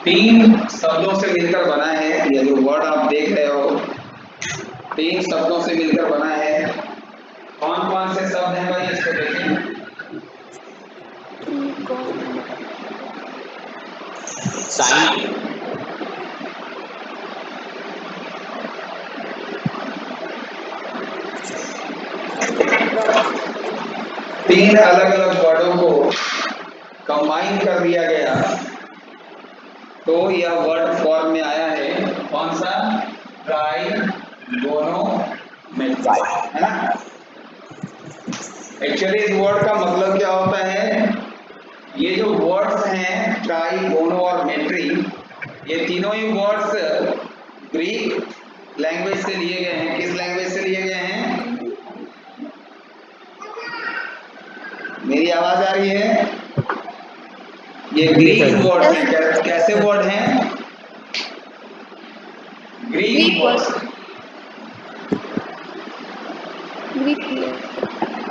तीन शब्दों से मिलकर बना है। ये जो वर्ड आप देख रहे हो तीन शब्दों से मिलकर बना है। कौन कौन से शब्द हैं भाई, इसको देखें। साइन, तीन अलग अलग वर्डों को कंबाइन कर दिया गया तो यह वर्ड फॉर्म में आया है। कौन सा? ट्राइगोनोमेट्री, है ना। एक्चुअली इस वर्ड का मतलब क्या होता है? ये जो वर्ड्स हैं ट्राइगोनो और मेट्री, ये तीनों ही वर्ड्स ग्रीक लैंग्वेज से लिए गए हैं। किस लैंग्वेज से लिए गए हैं? मेरी आवाज आ रही है? ये ग्रीक वर्ड हैं। कैसे वर्ड हैं? Greek word.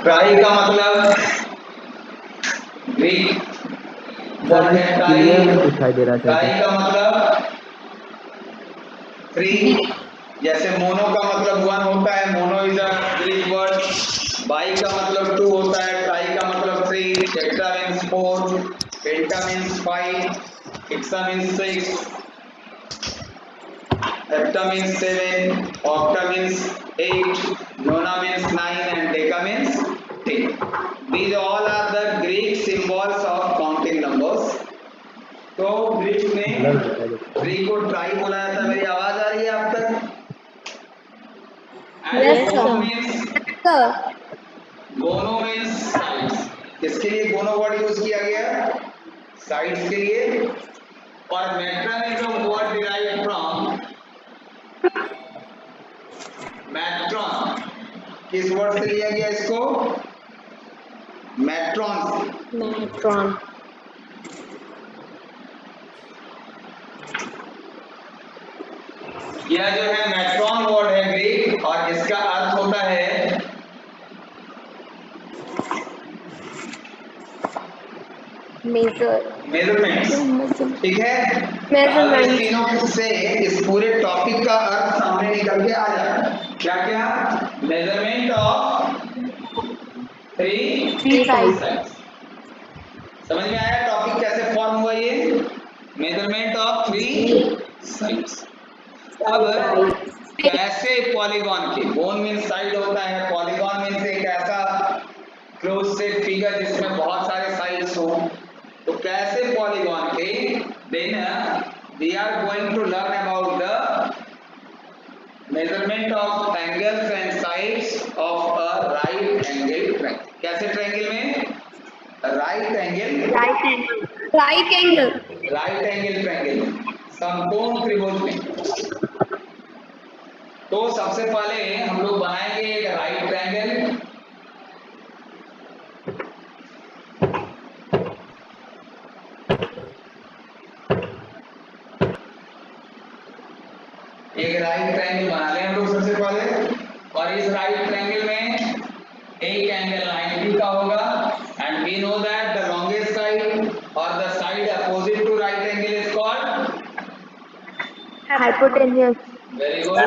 ट्राई का मतलब ग्रीक वर्ड है क्लियर नहीं दिखाई दे रहा ट्राई है। का मतलब थ्री। जैसे मोनो का मतलब वन होता है, mono is a Greek word. Bi का मतलब टू होता है, ट्राई का मतलब three, tetra means four, penta means five, hexa means six, hepta means seven, octa means eight, nona means nine and deca means 10. These all are the Greek symbols of counting numbers. तो Greek में three को try बोला जाता है। मेरी आवाज आ रही है आप तक? गोनो मीन्स साइड्स। किसके लिए गोनो वर्ड यूज किया गया? साइड्स के लिए। और matron is a word derived from matron. किस वर्ड से लिया गया इसको? मैट्रॉन। मैट्रॉन। यह जो है मैट्रॉन वर्ड है ग्रीक, और इसका अर्थ होता है मेजरमेंट। ठीक है, मेजरमेंट। तीनों से इस पूरे टॉपिक का अर्थ सामने निकल के आ जाए। क्या क्या? Measurement of three sides. समझ में आया टॉपिक कैसे फॉर्म हुआ? ये मेजरमेंट ऑफ थ्री साइड्स। अब कैसे पॉलीगॉन के, बोन मीन्स साइड होता है, पॉलीगॉन मीन्स एक ऐसा क्लोज सेट फिगर जिसमें बहुत सारे साइड्स हो। तो कैसे पॉलीगॉन के, then we are going to learn about the measurement of angles and sides of a right angle triangle. कैसे ट्रायंगल में? राइट एंगल ट्रायंगल, समकोण त्रिभुज में। तो सबसे पहले हम लोग बनाएंगे एक राइट ट्रायंगल। एक राइट ट्रायंगल बना लें हम लोग सबसे पहले, और इस राइट ट्रायंगल में एक एंगल 90 का होगा। And we know that the longest side और the side opposite to right angle is called hypotenuse. Very good,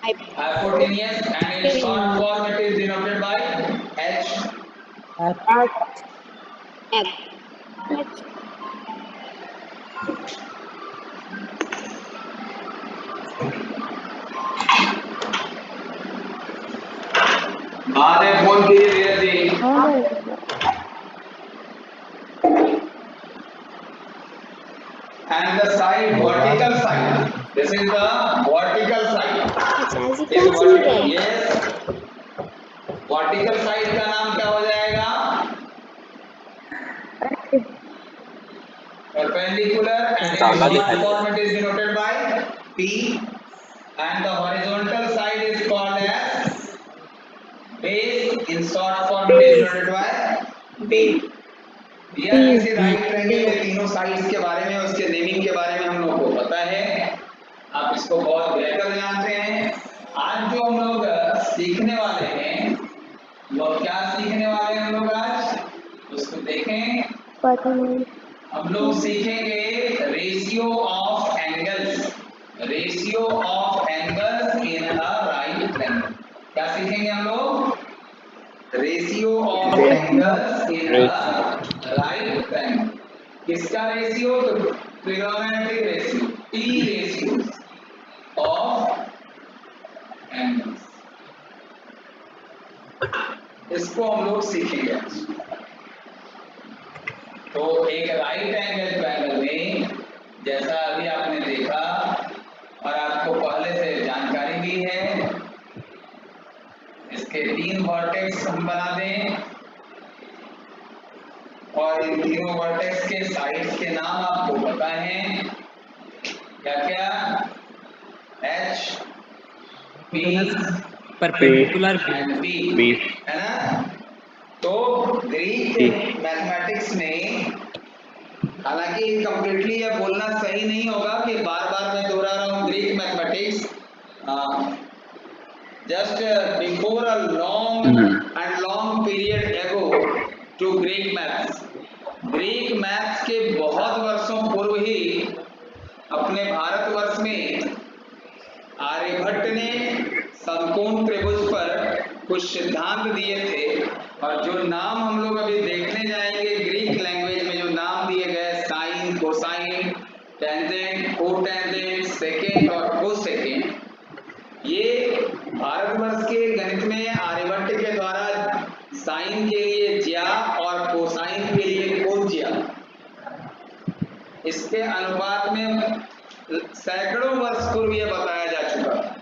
hypotenuse, and in short form it is denoted by h. बाद में phone कीजिए धीरे धीरे। And the side, vertical side, this is the vertical side. Yes, vertical side का नाम क्या हो जाएगा? Perpendicular, and in short form it is denoted by P, and the horizontal side is called as base. In short form it is denoted by B. यह किसी right triangle के तीनों sides के बारे में, उसके नेमिंग के बारे में हम लोग को पता है। आप इसको बहुत बेहतर जानते हैं। आज जो हम लोग सीखने वाले हैं, वो क्या सीखने वाले हैं हम लोग आज? उसको देखें। हम लोग सीखेंगे ratio of angles, ratio of angles in a right triangle. क्या सीखेंगे हम लोग? Ratio of angles in a right triangle. किसका रेशियो? तो trigonometric ratio, T ratio of angles, इसको हम लोग सीखेंगे। तो एक राइट एंगल ट्रायंगल में, जैसा अभी आपने देखा और आपको पहले से जानकारी भी है, इसके 3 वर्टेक्स हम बना दें और इन तीनों वर्टेक्स के साइड्स के नाम आपको पता हैं, क्या क्या? H, P, perpendicular and B, B है ना? तो ग्रीक मैथमेटिक्स में, हालांकि कंप्लीटली यह बोलना सही नहीं होगा कि बार बार मैं दोहरा रहा हूँ Greek mathematics, just before a long period ago to Greek maths, Greek maths के बहुत वर्षों पूर्व ही अपने भारतवर्ष में आर्यभट्ट ने समकोण त्रिभुज पर कुछ सिद्धांत दिए थे, और जो नाम हम लोग अभी देखने जाएंगे ग्रीक लैंग्वेज में, जो नाम दिए गए sine, cosine, tangent, cotangent, secant और कोसेकेंड, ये भारतवर्ष के गणित में आर्यभट्ट के द्वारा साइन के लिए ज्या और कोसाइन के लिए कोज्या, इसके अनुपात में सैकड़ों वर्ष पूर्व यह बताया जा चुका था।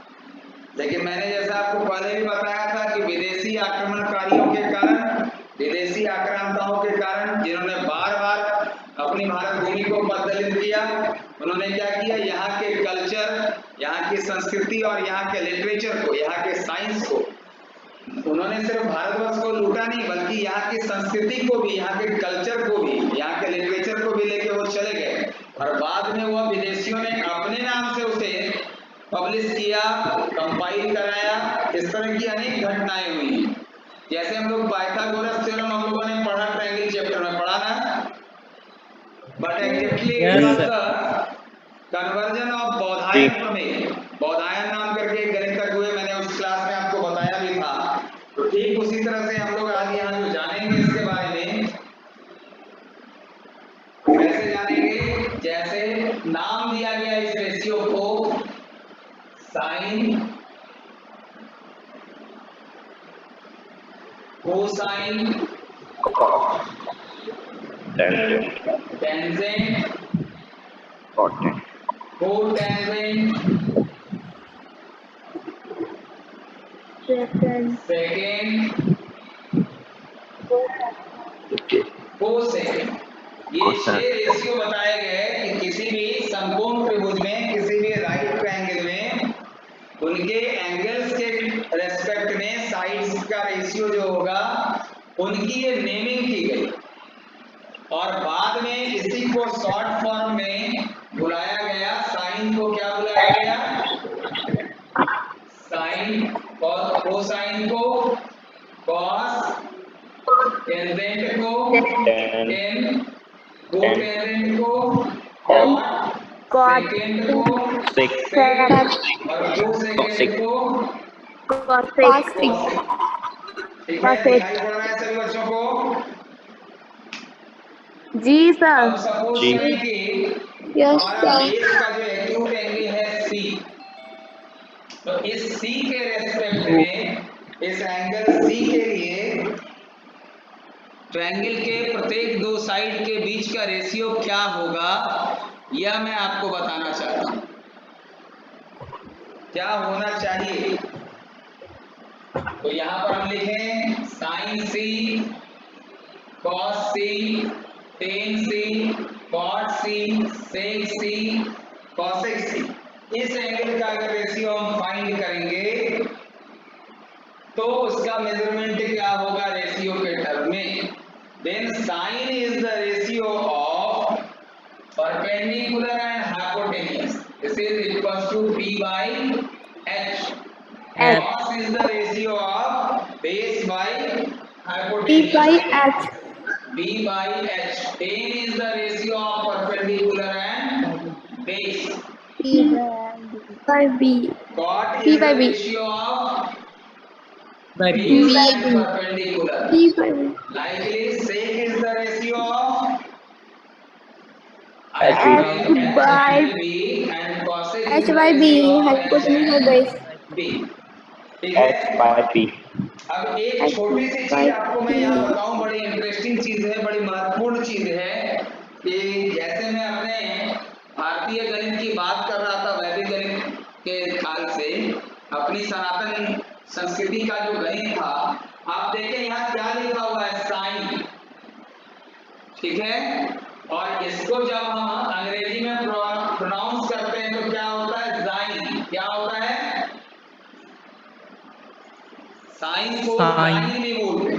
लेकिन मैंने जैसा आपको पहले भी बताया था कि विदेशी आक्रमणकारियों के कारण, विदेशी आक्रांताओं के कारण, जिन्होंने बार बार अपनी भारत भूमि को बदलित किया, उन्होंने क्या किया? यहाँ के कल्चर, यहाँ की संस्कृति और यहाँ के लिटरेचर को, यहाँ के साइंस को, उन्होंने सिर्फ भारतवर्ष को लूटा नहीं, बल्कि यहाँ की संस्कृति को भी, यहाँ के कल्चर को भी, यहाँ के लिटरेचर को भी लेके वो चले गए, और बाद में वह विदेशियों ने अपने नाम से उसे पब्लिश किया, कंपाइल कराया। इस तरह की अनेक घटनाएं हुई हैं। जैसे हम लोग पाइथागोरस थ्योरम हम लोगों ने पढ़ा, ट्रायंगल चैप्टर में पढ़ा ना, but exactly it was the conversion of Baudhayana प्रमेय। बौधायन नाम करके एक गणितज्ञ हुए, मैंने उस क्लास में आपको बताया भी था। तो ठीक उसी तरह से हम लोग आज यहाँ जो जानेंगे इसके बारे में, कैसे जानेंगे? जैसे नाम दिया गया इस रेशियो को sine, cosine, tangent, cotangent, secant, cosecant, ये 6 रेशियो बताए गए कि किसी भी समकोण त्रिभुज में, किसी भी राइट ट्रायंगल में, उनके एंगल्स के रेस्पेक्ट में साइड्स का रेशियो जो होगा, उनकी ये नेमिंग की गई, और बाद में इसी को शॉर्ट फॉर्म में बुलाया गया। साइन को क्या बुलाया गया? साइन, और कोसाइन को कॉस, टेंजेंट को टेन, कोटेंजेंट को कॉट, सेकेंड को सेक, और कोसेकेंड को कॉसेक। ठीक है, दिखाई पड़ रहा है सभी बच्चों को? जी सर। अब सपोज करें कि हमारा बेस का जो एक्यूट एंगल है सी, तो इस सी के रेस्पेक्ट में, इस एंगल सी के लिए ट्रायंगल के प्रत्येक 2 साइड के बीच का रेशियो क्या होगा, यह मैं आपको बताना चाहता हूं। क्या होना चाहिए? तो यहां पर हम लिखें साइन सी, कॉस सी, टेन सी, कॉट सी, सेक सी, कॉसेक सी। इस एंगल का अगर रेशियो हम फाइंड करेंगे तो उसका मेजरमेंट क्या होगा रेशियो के टर्म में? Then sine is the ratio of perpendicular and hypotenuse, this is equals to p by h. Cos is the ratio of base by hypotenuse. P by H. B by H. Tan is the ratio of perpendicular and base. P by B. Cot P is by the B. ratio of by B. base B and B. perpendicular. P by B. Likely, sec is the ratio of H by B and cosec is H the by B. ratio of H Hypotenuse by and base. B. ठीक H है। by P. अब एक H छोटी सी by चीज आपको मैं यहाँ P. बताऊं, बड़ी इंटरेस्टिंग चीज है, बड़ी महत्वपूर्ण चीज है कि जैसे मैं अपने भारतीय गणित की बात कर रहा था, वैदिक गणित के काल से अपनी सनातन संस्कृति का जो गणित था, आप देखें यहाँ क्या लिखा हुआ है, साइन, ठीक है। और इसको जब हम अंग्रेजी में प्रोनाउंस करते हैं तो क्या होता है, जाइन। क्या होता है, साइन को साइन। जाइन नहीं बोलते,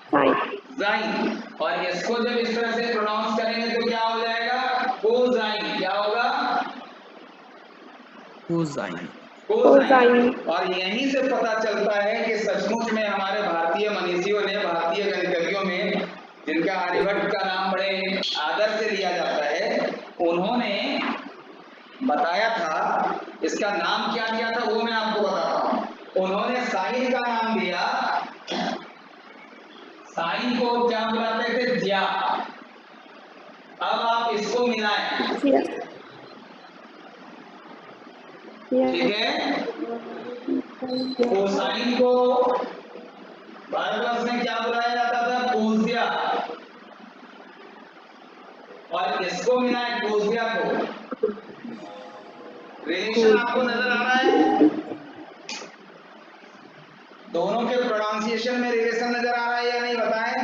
Sine. जाइन। और इसको जब इस तरह से प्रोनाउंस करेंगे तो क्या हो जाएगा, कोजाइन। क्या होगा, कोसाइन। कोसाइन। और यहीं से पता चलता है कि सचमुच में हमारे भारतीय मनीषियों ने, भारतीय गणितज्ञों में, जिनका आर्यभट्ट का नाम बड़े आदर से लिया जाता है, उन्होंने बताया था, इसका नाम क्या दिया था वो मैं आपको बताता हूं। उन्होंने साइन का नाम दिया, साइन को क्या बुलाते थे, ज्या। अब आप इसको मिलाएं, ठीक है। कोसाइन को भारतवर्ष में क्या बुलाया जाता था, कोज्या। और इसको मिलाएं कोज्या को। रिलेशन आपको नजर आ रहा है, दोनों के प्रोनाउंसिएशन में रिलेशन नजर आ रहा है या नहीं, बताएं।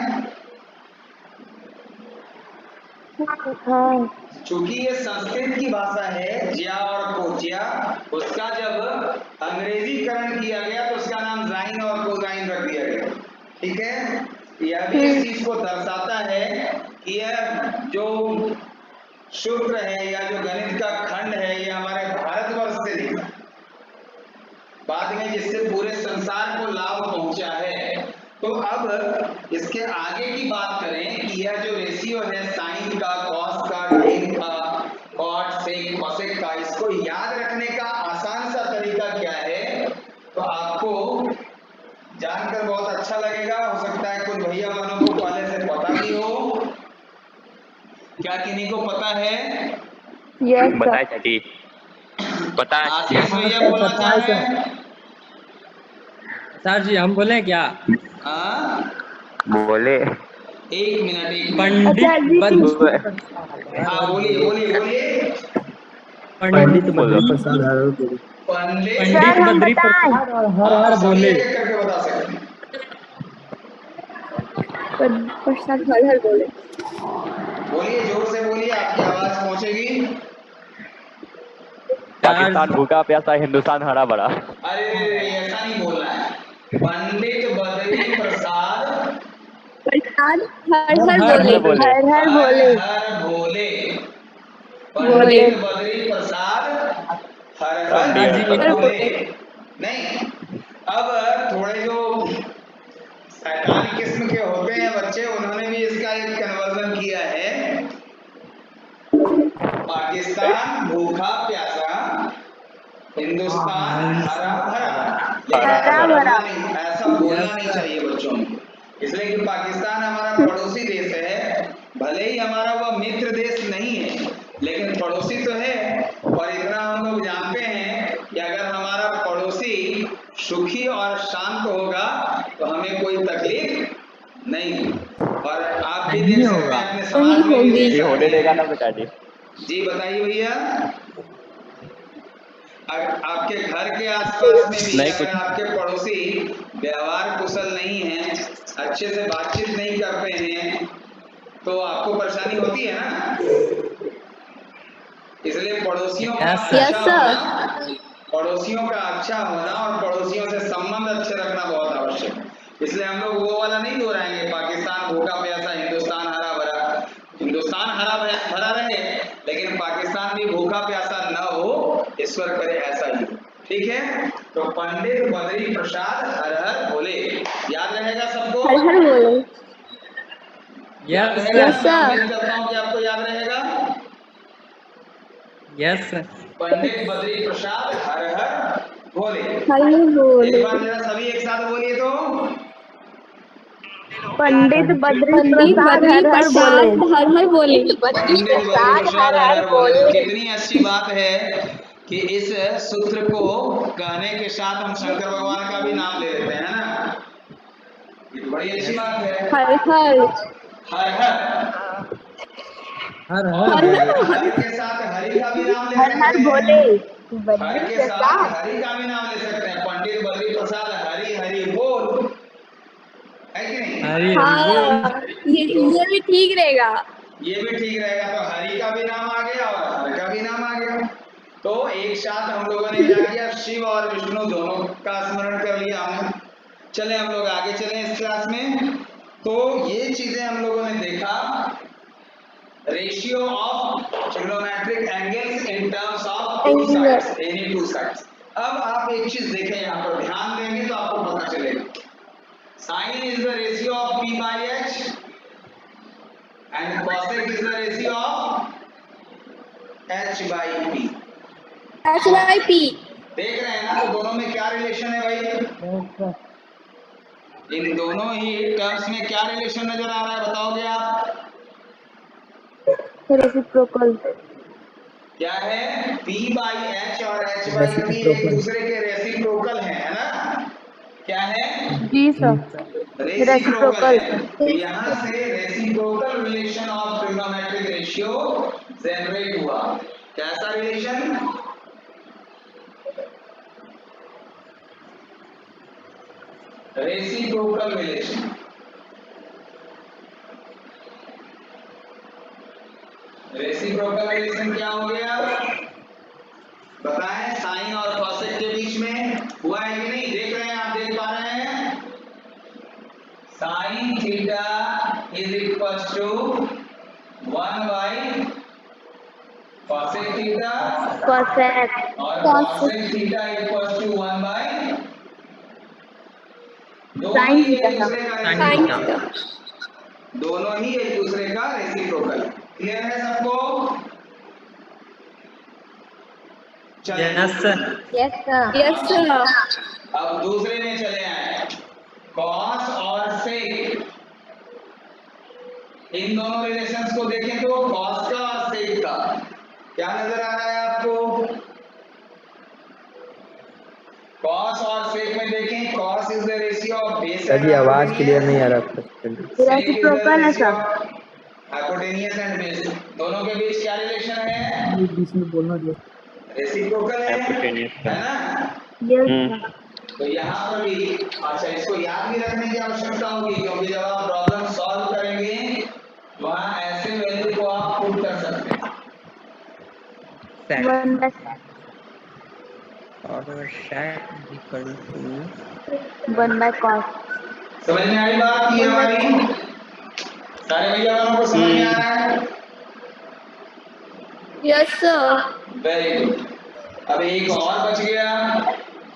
हाँ। चूंकि ये संस्कृत की भाषा है, ज्या और कोज्या, उसका जब अंग्रेजीकरण किया गया तो उसका नाम जाइन और कोजाइन रख दिया गया, ठीक है। यह भी इस चीज को दर्शाता है कि यह जो सूत्र है या जो गणित का खंड है, यह हमारे भारतवर्ष से निकला, बाद में जिससे पूरे संसार को लाभ पहुंचा है। तो अब इसके आगे की बात करें कि यह जो रेशियो है साइन का, कॉस का, टेन का, कॉट, सेक, कॉसेक का, इसको याद रखने का आसान सा तरीका क्या है, तो आपको जानकर बहुत अच्छा लगेगा। हो सकता है कुछ भैया वालों को पहले से पता भी हो। क्या किन्हीं को पता है? Yes, बताए sir. चाची, पता है। आशीष भैया बोलना पता चाह है रहे सर। हैं? सर जी हम बोले क्या? हाँ, बोले। एक मिनट। पंडित अच्छा जी। बद्री। हाँ बोलिए बोलिए बोलिए। पंडित बोलो। बद्री प्रसाद हर हर बोले। पंडित सर हम बद्री बताएं। प्रसाद और हर हाँ, हर सभी बोले। एक एक करके बता सकते हैं। प्रसाद हर हर बोले। बोलिए, जोर से बोलिए, आपकी आवाज पहुंचेगी। पाकिस्तान भूखा प्यासा, हिंदुस्तान हरा भरा। अरे ऐसा नहीं बोलना है। पंडित बद्री प्रसाद प्रसाद हर हर हर हर बोले। बोले। हर हर हर बोले। हर भोले। बोले। पंडित बद्री प्रसाद हर हर डियर जी सर। भोले। नहीं, अब थोड़े जो शैतान किस्म के होते हैं बच्चे, उन्होंने भी इसका एक कन्वर्जन किया है। पाकिस्तान भूखा प्यासा, हिंदुस्तान हरा भरा। लेकिन हरा ऐसा भरा। बोलना नहीं, ऐसा बोलना Yes, नहीं sir. चाहिए बच्चों में, इसलिए कि पाकिस्तान हमारा पड़ोसी देश है। भले ही हमारा वह मित्र देश नहीं है, लेकिन पड़ोसी तो है। और इतना हम लोग जानते हैं कि अगर हमारा पड़ोसी सुखी और शांत होगा तो हमें कोई तकलीफ नहीं। और आप भी नहीं देख सकते होगा। हैं, अपने समाज में भी देख ये होने सकते देगा ना हैं। बेटा जी। जी बताइए भैया। अगर आपके घर के आसपास में भी नहीं अगर कुछ। आपके पड़ोसी व्यवहार कुशल नहीं है, अच्छे से बातचीत नहीं करते हैं, तो आपको परेशानी होती है ना। इसलिए पड़ोसियों का Yes, sir. Yes, अच्छा sir. होना, पड़ोसियों का अच्छा होना और पड़ोसियों से संबंध अच्छे रखना बहुत आवश्यक है। इसलिए हम लोग वो वाला नहीं दोहराएंगे, पाकिस्तान भूखा प्यासा, हिंदुस्तान हरा भरा। हिंदुस्तान हरा भरा रहे, लेकिन पाकिस्तान भी भूखा प्यासा न हो, ईश्वर करे ऐसा ही। ठीक है, तो पंडित बद्री प्रसाद हर हर भोले, याद रहेगा सबको। हर हर बोले। याद यस रहेगा? Yes, मैं sir. उम्मीद करता हूँ कि आपको याद रहेगा। Yes sir. पंडित बद्री प्रसाद हर हर भोले। हर एक बोले। बार जरा सभी एक साथ बोलिए तो। पंडित बद्री प्रसाद हर हर बोले। पंडित बद्री पंडित बद्री प्रसाद प्रसाद हर हर हर हर बोले। तो बोले। कितनी अच्छी बात है कि इस सूत्र को कहने के साथ हम शंकर भगवान का भी नाम ले लेते हैं, है ना? ये तो बड़ी अच्छी बात है। हर हर हर हर, हर और हर बोले। हर के साथ हरि का भी नाम ले हर हर सकते बोले। हैं। हर बद्री के साथ प्रसाद। हरि का भी नाम ले सकते हैं। पंडित बद्री प्रसाद हरि हरि बोल, है कि नहीं? हरी हरी बोल। हाँ, ये भी ठीक रहेगा। ये भी ठीक रहेगा। तो हरि का भी नाम आ गया और हर का भी नाम आ गया। तो एक साथ हम लोगों ने क्या किया, शिव और विष्णु दोनों का स्मरण कर लिया हमने। चले हम लोग आगे चले इस क्लास में। तो ये चीजें हम लोगों ने देखा, ratio of trigonometric angles in terms of two Angular. Sides, any two sides. अब आप एक चीज देखें, यहाँ पर ध्यान देंगे तो आपको पता चलेगा। Sine is the ratio of P by H and cosec is the ratio of H by P. H by P. देख रहे हैं ना? तो दोनों में क्या रिलेशन है भाई? Yes sir. इन दोनों ही टर्म्स में क्या रिलेशन नजर आ रहा है, बताओगे आप? Reciprocal. क्या है? P बाई एच और H बाई P एक दूसरे के रेसिप्रोकल है ना? क्या है? जी सर। Reciprocal Reciprocal. है। तो यहाँ से reciprocal relation of trigonometric ratio generate हुआ। कैसा relation? Reciprocal relation. Reciprocal relation क्या हो गया बताएं? साइन और कॉसेक के बीच में हुआ है कि नहीं? देख रहे हैं आप, देख पा रहे हैं? Sine theta is equal to 1 by cosec theta Cosec. और cosec theta equal to 1 by दोनों Sin ही एक theta. दूसरे का Sin रेसिप्रोकल। theta. दोनों ही एक दूसरे का रेसिप्रोकल। क्लियर है सबको? चलिए yes sir. Yes sir. Yes sir. अब दूसरे में चले आए। कॉस और सेक, इन दोनों रिलेशंस को देखें तो कॉस का और सेक का क्या नजर आ रहा है आपको? कॉस और सेक में देखें, cos is the ratio of base sir ji आवाज क्लियर नहीं आ रहा आपका। Reciprocal है सर। हाइपोटेनियस एंड बेस, दोनों के बीच क्या रिलेशन है? बीच में बोलना जो। रेसिप्रोकल है Hypotenuse का। ना? Yes sir. तो यहाँ पर भी अच्छा, इसको याद भी रखने की आवश्यकता होगी, क्योंकि जब आप प्रॉब्लम सॉल्व करेंगे वहां ऐसे वैल्यू को आप पुट कर सकते हैं। One by और sec equal to one by cos. समझ में आई बात ये हमारी? सारे भैया बहनों को समझ में आ रहा है? Yes sir. Very good. अब एक और बच गया।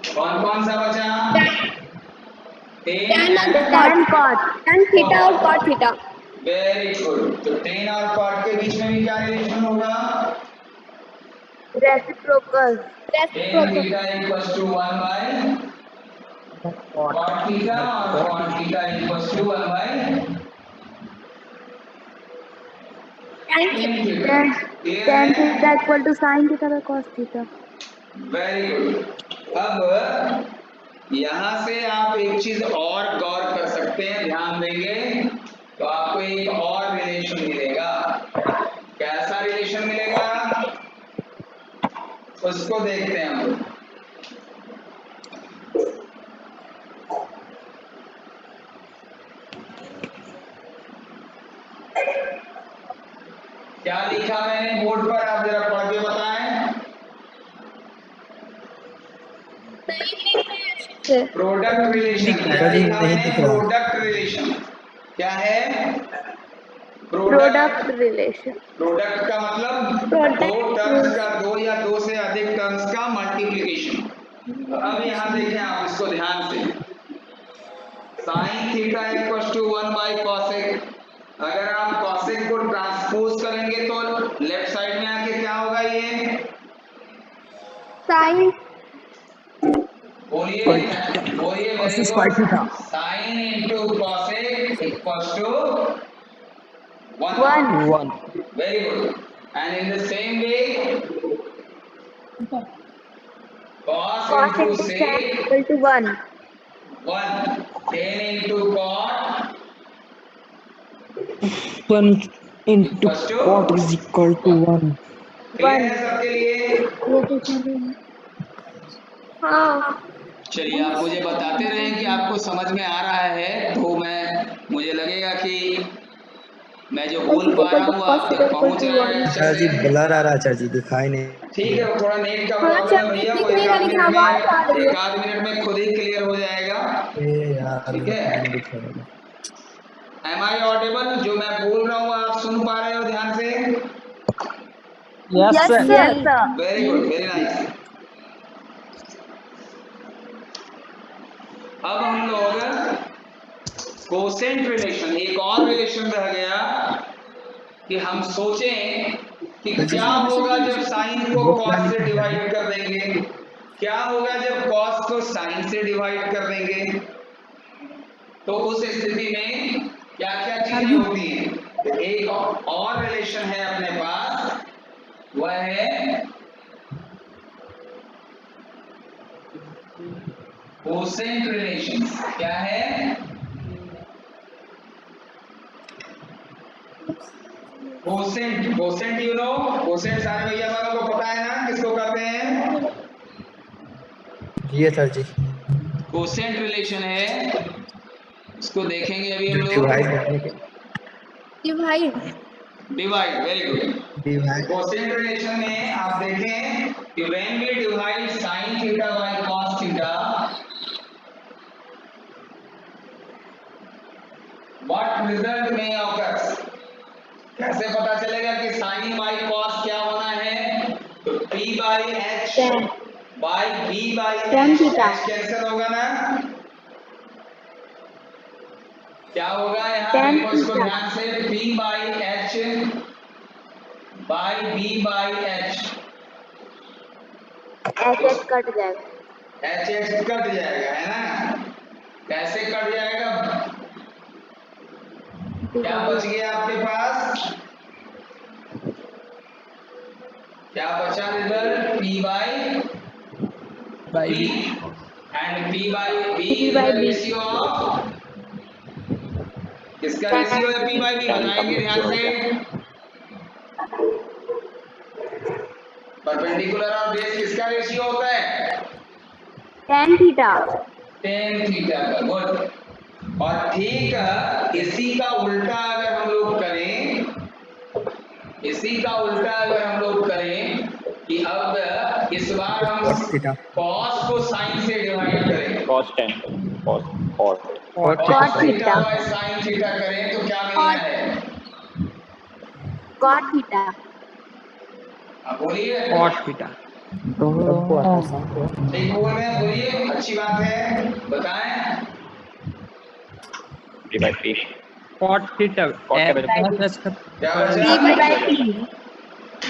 कौन कौन सा बचा? Tan cot. Tan theta और cot theta. Very good. तो टेन और कॉट के बीच में भी क्या रिलेशन होगा? Reciprocal. Tan theta equals to 1 by cot theta और cot theta equals to 1 by tan theta. Tan theta equal to sin theta by cos theta. Very good. अब यहां से आप एक चीज और गौर कर सकते हैं, ध्यान देंगे तो आपको एक और रिलेशन मिलेगा। कैसा रिलेशन मिलेगा उसको देखते हैं हम लोग। क्या लिखा मैंने बोर्ड पर, आप जरा पढ़ के बताएं। Product relation. क्या लिखा मैंने? Product relation. क्या है? Product relation. प्रोडक्ट का मतलब दो टर्म्स का, दो या दो से अधिक टर्म्स का मल्टीप्लिकेशन। अब यहां देखें आप इसको ध्यान से। Sine theta equals to 1 by cosec अगर आप कॉसेक को ट्रांसपोज करेंगे तो लेफ्ट साइड में आके क्या होगा ये? साइन बोलिए बोलिए, very Cos square good. theta. Sine into cosec equals to 1। 1 1. Very good. And in the same way cos cos into into tan sec equal to 1 1, tan into cot 1 into equals to cot is equal to 1. Clear है सबके लिए? हाँ चलिए आप मुझे बताते रहें कि आपको समझ में आ रहा है, तो मुझे लगेगा कि मैं जो बोल पा रहा हूँ आप तक पहुँच रहा है अच्छे चाचा जी से। ब्लर आ रहा है, चाचा जी दिखाई नहीं ठीक दे है, रहा। वो थोड़ा नेट का हाँ प्रॉब्लम है चल भैया, वो दिख नहीं रहा लेकिन आवाज आ रही है। एक आध मिनट में खुद ही क्लियर हो जाएगा। ए यार ठीक है, टाइम दिख रहा है। Am I audible? जो मैं बोल रहा हूँ आप सुन पा रहे हो ध्यान से? Yes yes sir. Sir very good, very nice. अब हम लोग कोसेंट रिलेशन, एक और रिलेशन रह गया कि हम सोचें कि क्या होगा जब साइन को कॉस से डिवाइड कर देंगे, क्या होगा जब कॉस को साइन से डिवाइड कर देंगे, तो उस स्थिति में क्या क्या चीजें होती हैं। तो एक और रिलेशन है अपने पास, वह है कोसेंट रिलेशन। क्या है? Quotient. Quotient you know, quotient सारे भैया वालों को पता है ना किसको कहते हैं? जी सर जी। कोसेंट रिलेशन है, इसको देखेंगे अभी हम जो डिवाइड लोग। करने के divide divide, very good. Divide quotient relation में आप देखें कि when we divide sin theta by cos theta, what result में ऑकर्स? कैसे पता चलेगा कि sin बाय cos क्या होना है? तो p by h tan by b by tan h, theta h cancel होगा ना? क्या होगा यहाँ? tan देखो इसको थीटा ध्यान से, p by h by b by h, H cut जाएगा एच एक्स कट जाएगा, है ना? कैसे कट जाएगा? क्या बच गया आपके पास? क्या बचा result? p by by b, B and p by b p is by the b ratio of, किसका रेशियो है p tan by b? Time का बताएंगे रेशियो ध्यान हो से। गया। परपेंडिकुलर और बेस किसका रेशियो होता है? tan थीटा टेन थीटा का। गुड। और ठीक इसी का उल्टा अगर हम लोग करें, इसी का उल्टा अगर हम लोग करें कि अब इस बार हम कॉट थीटा cos को sin से डिवाइड करें, कॉस 10 कॉस और cot cos cot theta theta by sin theta करें तो क्या मिलना cot है? cot थीटा आप बोलिए। कॉट थीटा सबको आता है। ठीक बोल रहे हैं, बोलिए, अच्छी बात है, बताएं। P by P cot theta cot क्या बचा? क्या p बचा? by p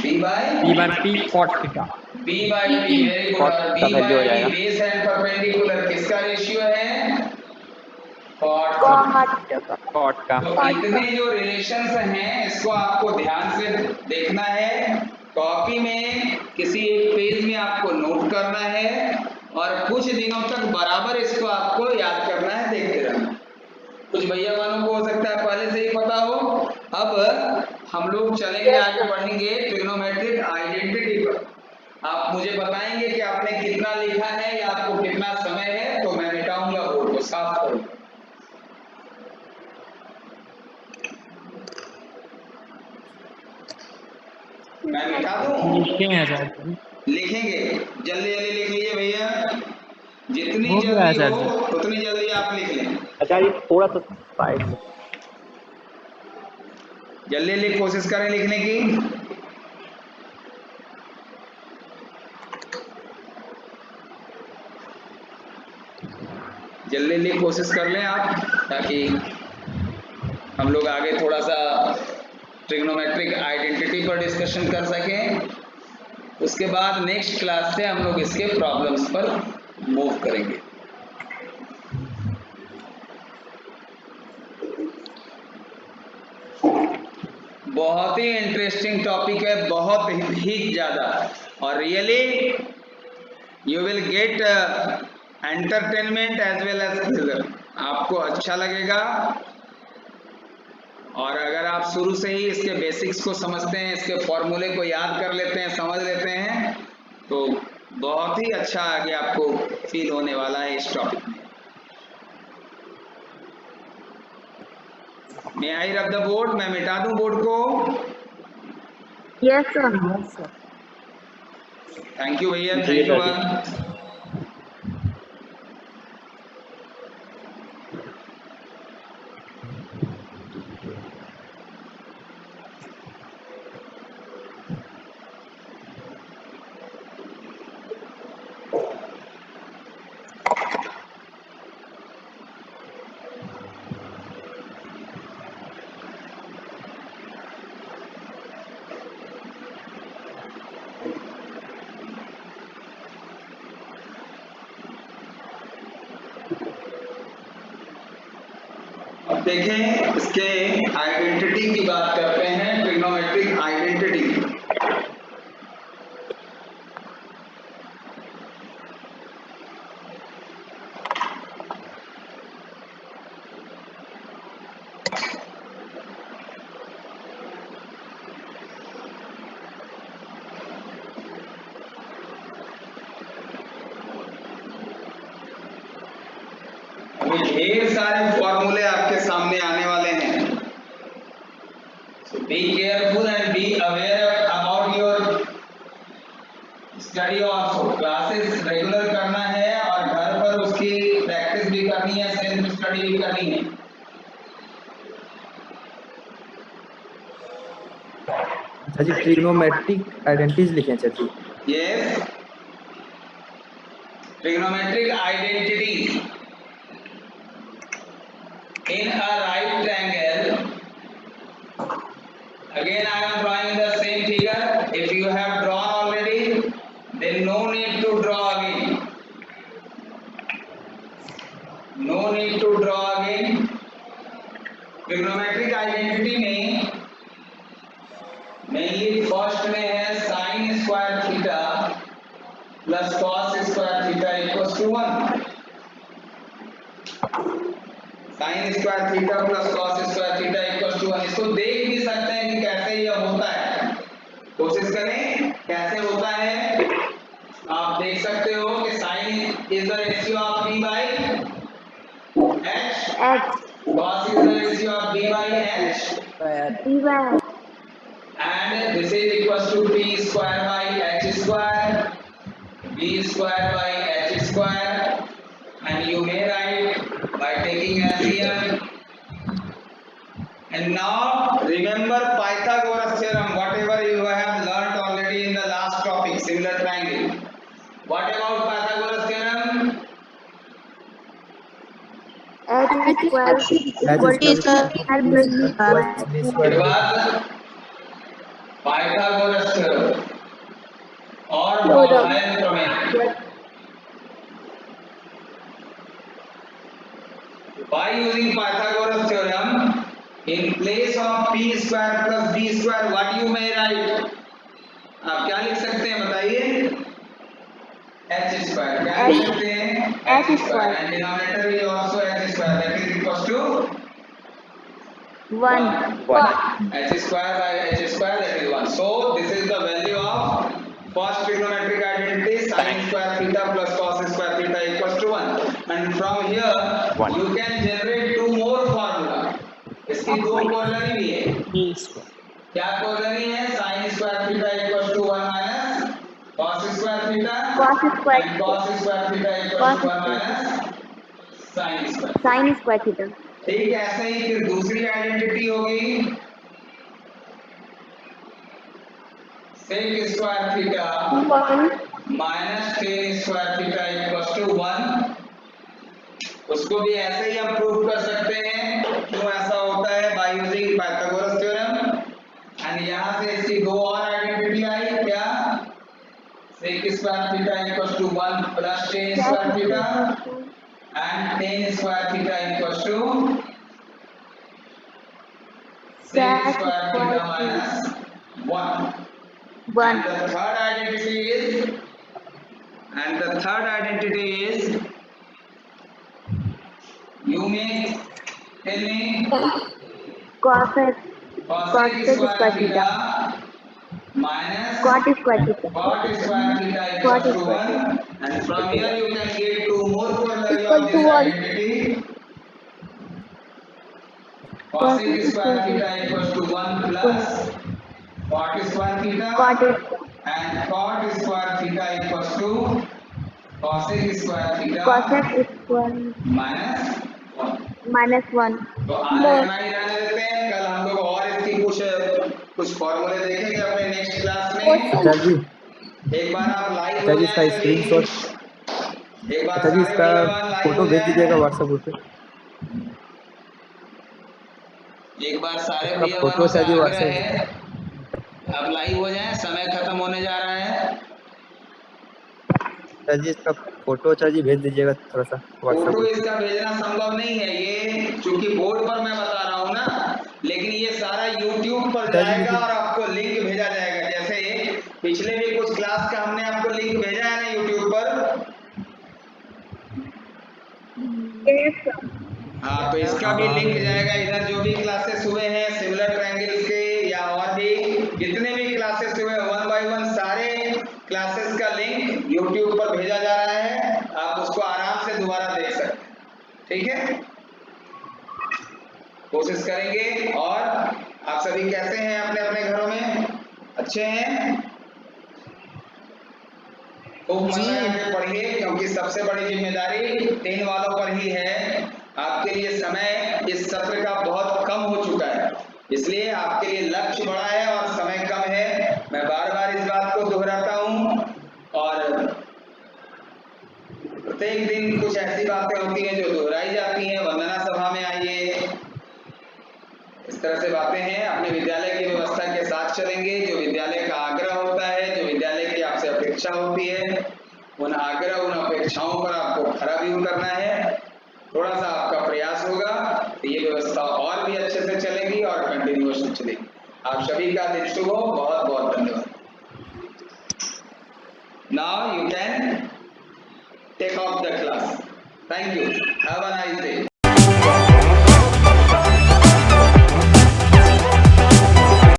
b by P by P cot theta b by p, very good. Cot और का b वैल्यू हो बाय p जाएगा बेस एंड परपेंडिकुलर किसका रेशियो है? cot theta. cot कॉट का तो इतने जो रिलेशंस हैं इसको आपको ध्यान से देखना है, कॉपी में किसी एक पेज में आपको नोट करना है और कुछ दिनों तक बराबर इसको आपको याद करना है, देखते रहना। कुछ भैया वालों को हो सकता है पहले से ही पता हो। अब हम लोग चलेंगे yes आगे, sir बढ़ेंगे ट्रिग्नोमेट्रिक आइडेंटिटी पर। आप मुझे बताएंगे कि आपने कितना लिखा है या आपको कितना समय है, तो मैं मिटाऊंगा बोर्ड को, साफ करूंगा। मैं मिटा दूं? लिखे हैं सर लिखेंगे, जल्दी जल्दी लिख लीजिए भैया, जितनी हो गया है जल्दी सर हो जी। उतनी जल्दी आप लिख लें। अच्छा ये थोड़ा सा साइड में जल्दी जल्दी कोशिश करें लिखने की। जल्दी जल्दी कोशिश कर लें आप, ताकि हम लोग आगे थोड़ा सा ट्रिग्नोमेट्रिक आइडेंटिटी पर डिस्कशन कर सकें। उसके बाद नेक्स्ट क्लास से हम लोग इसके प्रॉब्लम्स पर मूव करेंगे। बहुत ही इंटरेस्टिंग टॉपिक है, बहुत ही ज़्यादा, और really you will get entertainment as well as pleasure. आपको अच्छा लगेगा, और अगर आप शुरू से ही इसके बेसिक्स को समझते हैं, इसके फॉर्मूले को याद कर लेते हैं, समझ लेते हैं, तो बहुत ही अच्छा आगे आपको फील होने वाला है इस टॉपिक में। मैं आई रब द बोर्ड, मैं मिटा दूं बोर्ड को। Yes sir. थैंक यू भैया, जी, थैंक यू। सर। अब देखें, इसके आइडेंटिटी की बात करते हैं, ट्रिग्नोमेट्रिक आइडेंटिटी। अभी ढेर सारे फॉर्मूले आपके सामने आने वाले हैं, so be careful and be aware about your study also। Classes regular करना है और घर पर उसकी प्रैक्टिस भी करनी है, सेल्फ स्टडी भी करनी है। अच्छा जी, ट्रिग्नोमेट्रिक आइडेंटिटीज लिखें चाची। Yes, trigonometric identity in a right triangle. Again I am drawing the same figure. If you have drawn already, then no need to draw again. No need to draw again. Trigonometric identity में mainly first में है sine square theta plus cos square theta equals to 1। Sine square theta plus cos square theta equals to 1। इसको देख भी सकते हैं कि कैसे यह होता है, कोशिश करें कैसे होता है। आप देख सकते हो कि sine is the ratio of b by h, cos is the ratio of b by h, and this is equals to p square by h square, b square by h square, and you may write by taking LCM. And now remember Pythagoras theorem, whatever you have learnt already in the last topic, similar triangle. What about Pythagoras theorem? H square It was Pythagoras theorem or Gaussian प्रमेय. By using Pythagoras theorem, in place of p square plus b square, what you may write? आप क्या लिख सकते हैं बताइए? h square. क्या लिख सकते हैं? h square. And denominator is also h square. That is equals to 1. H square by h square, that is 1. So this is the value of first trigonometric identity, sin square theta plus cos square theta equals to 1. And from here you can generate two more formula. इसकी दो corollary भी है। क्या corollary है? sin square theta equals to 1 minus cos square theta, and cos square theta equals to 1 minus sin square theta. ठीक है, ऐसे ही फिर दूसरी आइडेंटिटी होगी sec square theta minus tan square theta equals to 1। उसको भी ऐसे ही हम प्रूव कर सकते हैं। क्यों ऐसा होता है? By using Pythagoras theorem. And यहाँ से इसकी दो और आइडेंटिटी आई क्या, sec square theta equals to 1 plus tan square theta and tan square theta equals to sec square theta minus 1. And the third identity is you may tell me cosec cosec square theta minus cot square theta. cot square theta equals to 1, and from here you can get two more corollary Equal of to this 1. identity. Cosec square theta equals to 1 plus cot square theta, Cot and cot square theta equals to cosec square theta cosec square minus 1. minus 1. तो आज इतना ही रहने देते हैं, कल हम लोग और इसकी कुछ फॉर्मूले देखेंगे अपने नेक्स्ट क्लास में। अच्छा जी, एक बार आप लाइव अच्छा हो जी, इसका जाएं स्क्रीनशॉट, सभी, एक बार अच्छा जी, सारे इसका भगवान लाइव फोटो हो भेज दीजिएगा जाएं, व्हाट्सएप पे। एक बार सारे इसका भैया फोटो बहनों से अच्छा जी आग्रह व्हाट्सएप, है अब लाइव हो जाएं, समय खत्म होने जा रहा है। अच्छा जी, इसका फोटो अच्छा जी भेज दीजिएगा थोड़ा सा व्हाट्सएप फोटो पे। इसका भेजना संभव नहीं है, ये चूंकि बोर्ड पर मैं बता रहा हूँ ना, लेकिन ये सारा YouTube पर अच्छा जी, जाएगा लेकिन और आपको लिंक भेजा जाएगा। जैसे पिछले भी कुछ क्लास का हमने आपको लिंक भेजा है ना YouTube पर, हाँ, तो इसका भी लिंक जाएगा इधर। जो भी क्लासेस हुए हैं सिमिलर ट्रायंगल के या और भी जितने भी क्लासेस हुए 1 बाय 1 सारे क्लासेस का लिंक YouTube पर भेजा जा रहा है, आप उसको आराम से दोबारा देख सकते हैं। ठीक है, कोशिश करेंगे। और आप सभी कैसे हैं अपने अपने घरों में, अच्छे हैं? खूब मन लगा के पढ़िए, क्योंकि सबसे बड़ी जिम्मेदारी 10 वालों पर ही है। आपके लिए समय इस सत्र का बहुत कम हो चुका है, इसलिए आपके लिए लक्ष्य बड़ा है और समय कम है। मैं बार बार इस बात को दोहराता हूँ, और प्रत्येक दिन कुछ ऐसी बातें होती हैं जो दोहराई जाती हैं। वंदना सभा में आइए, इस तरह से बातें हैं। अपने विद्यालय की व्यवस्था के साथ चलेंगे, जो विद्यालय का आग्रह होता है, जो विद्यालय की आपसे अपेक्षा होती है, उन आग्रह उन अपेक्षाओं पर आपको खरा भी उतरना है। थोड़ा सा आपका प्रयास होगा तो ये व्यवस्था और भी अच्छे से चलेगी और कंटिन्यूअस चलेगी। आप सभी का दिन शुभ हो, बहुत बहुत धन्यवाद। Now you can take off the class. Thank you. Have a nice day.